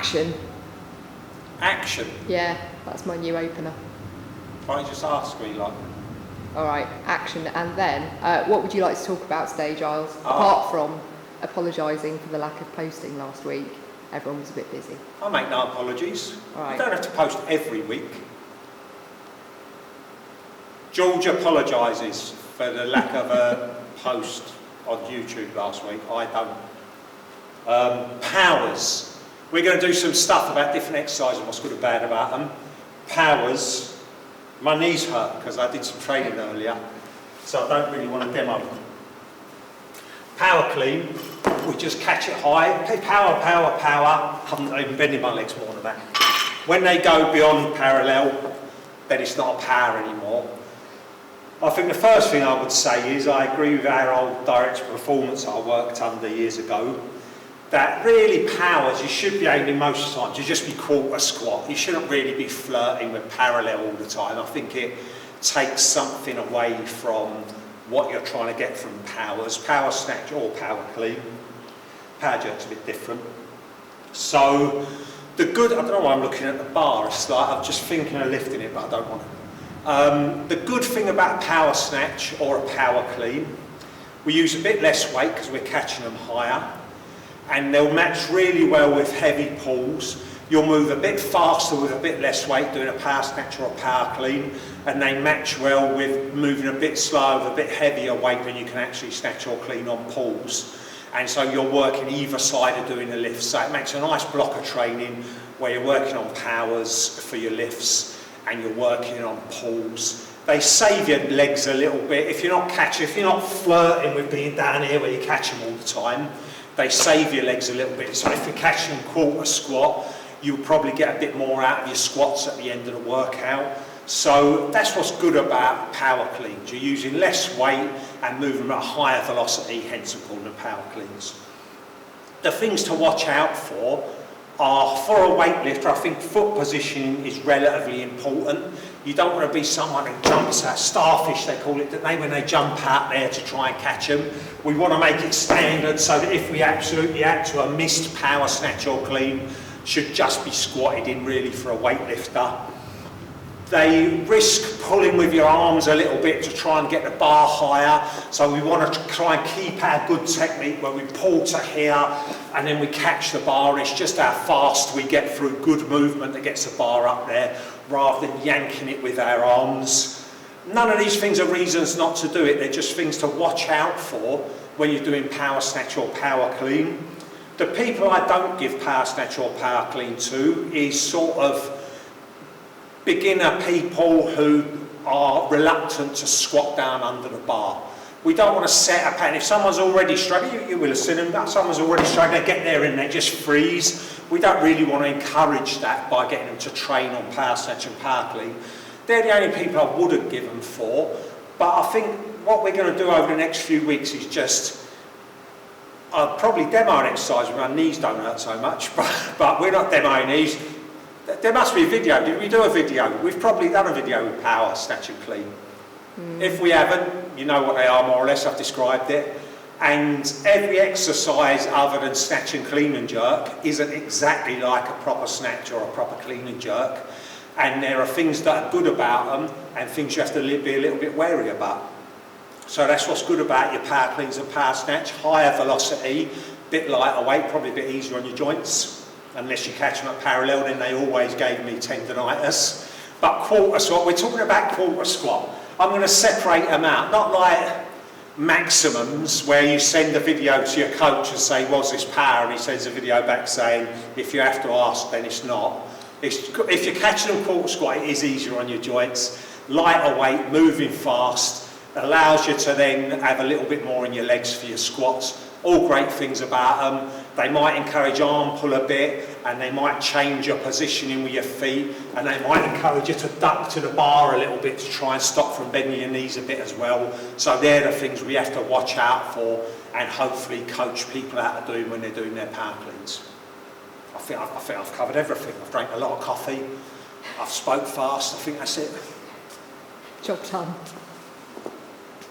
Action. Action? Yeah, that's my new opener. Why don't you just ask me, like? All right, action. And then, what would you like to talk about today, Giles? Apart from apologising for the lack of posting last week. Everyone was a bit busy. I make no apologies. All right. You don't have to post every week. George apologises for the lack of a post on YouTube last week. I don't. Powers. We're going to do some stuff about different exercises and what's good and bad about them. Powers. My knees hurt because I did some training earlier, so I don't really want to demo them. Power clean. We just catch it high. Okay, power, power, power. I'm not even bending my legs more than that. When they go beyond parallel, then it's not a power anymore. I think the first thing I would say is I agree with our old director of performance I worked under years ago, that really powers, you should be aiming most of the time to just be quarter squat. You shouldn't really be flirting with parallel all the time. I think it takes something away from what you're trying to get from powers. Power snatch or power clean. Power jerk's a bit different. So the good, I don't know why I'm looking at the bar, it's like I'm just thinking of lifting it but I don't want to. The good thing about a power snatch or a power clean, we use a bit less weight because we're catching them higher, and they'll match really well with heavy pulls. You'll move a bit faster with a bit less weight doing a power snatch or a power clean, and they match well with moving a bit slower with a bit heavier weight than you can actually snatch or clean on pulls. And so you're working either side of doing the lifts. So it makes a nice block of training where you're working on powers for your lifts and you're working on pulls. They save your legs a little bit. If you're not flirting with being down here where you catch them all the time, they save your legs a little bit. So if you're catching quarter squat, you'll probably get a bit more out of your squats at the end of the workout. So that's what's good about power cleans. You're using less weight and moving at a higher velocity, hence they're called the power cleans. The things to watch out for are, for a weightlifter, I think foot positioning is relatively important. You don't want to be someone who jumps out, starfish they call it, don't they, when they jump out there to try and catch them. We want to make it standard so that if we absolutely had to, a missed power snatch or clean should just be squatted in really for a weightlifter. They risk pulling with your arms a little bit to try and get the bar higher. So we want to try and keep our good technique where we pull to here and then we catch the bar. It's just how fast we get through good movement that gets the bar up there rather than yanking it with our arms. None of these things are reasons not to do it. They're just things to watch out for when you're doing power snatch or power clean. The people I don't give power snatch or power clean to is sort of beginner people who are reluctant to squat down under the bar. We don't want to set up, and if someone's already struggling, you will have seen them, someone's already struggling, they get there and they just freeze. We don't really want to encourage that by getting them to train on power snatch and power clean. They're the only people I wouldn't give them for, but I think what we're going to do over the next few weeks is just, I'll probably demo an exercise where my knees don't hurt so much, but we're not demoing these. There must be a video. Did we do a video? We've probably done a video with power, snatch and clean. If we haven't, you know what they are more or less, I've described it. And every exercise other than snatch and clean and jerk isn't exactly like a proper snatch or a proper clean and jerk. And there are things that are good about them and things you have to be a little bit wary about. So that's what's good about your power cleans and power snatch. Higher velocity, bit lighter weight, probably a bit easier on your joints. Unless you catch them at parallel, then they always gave me tendinitis. But quarter squat, we're talking about quarter squat. I'm going to separate them out, not like maximums where you send a video to your coach and say, was this power? And he sends a video back saying, if you have to ask, then it's not. If you're catching them quarter squat, it is easier on your joints. Lighter weight, moving fast, allows you to then have a little bit more in your legs for your squats. All great things about them. They might encourage arm pull a bit, and they might change your positioning with your feet, and they might encourage you to duck to the bar a little bit to try and stop from bending your knees a bit as well. So they're the things we have to watch out for and hopefully coach people out of doing when they're doing their power cleans. I think I've covered everything. I've drank a lot of coffee. I've spoke fast. I think that's it. Job done.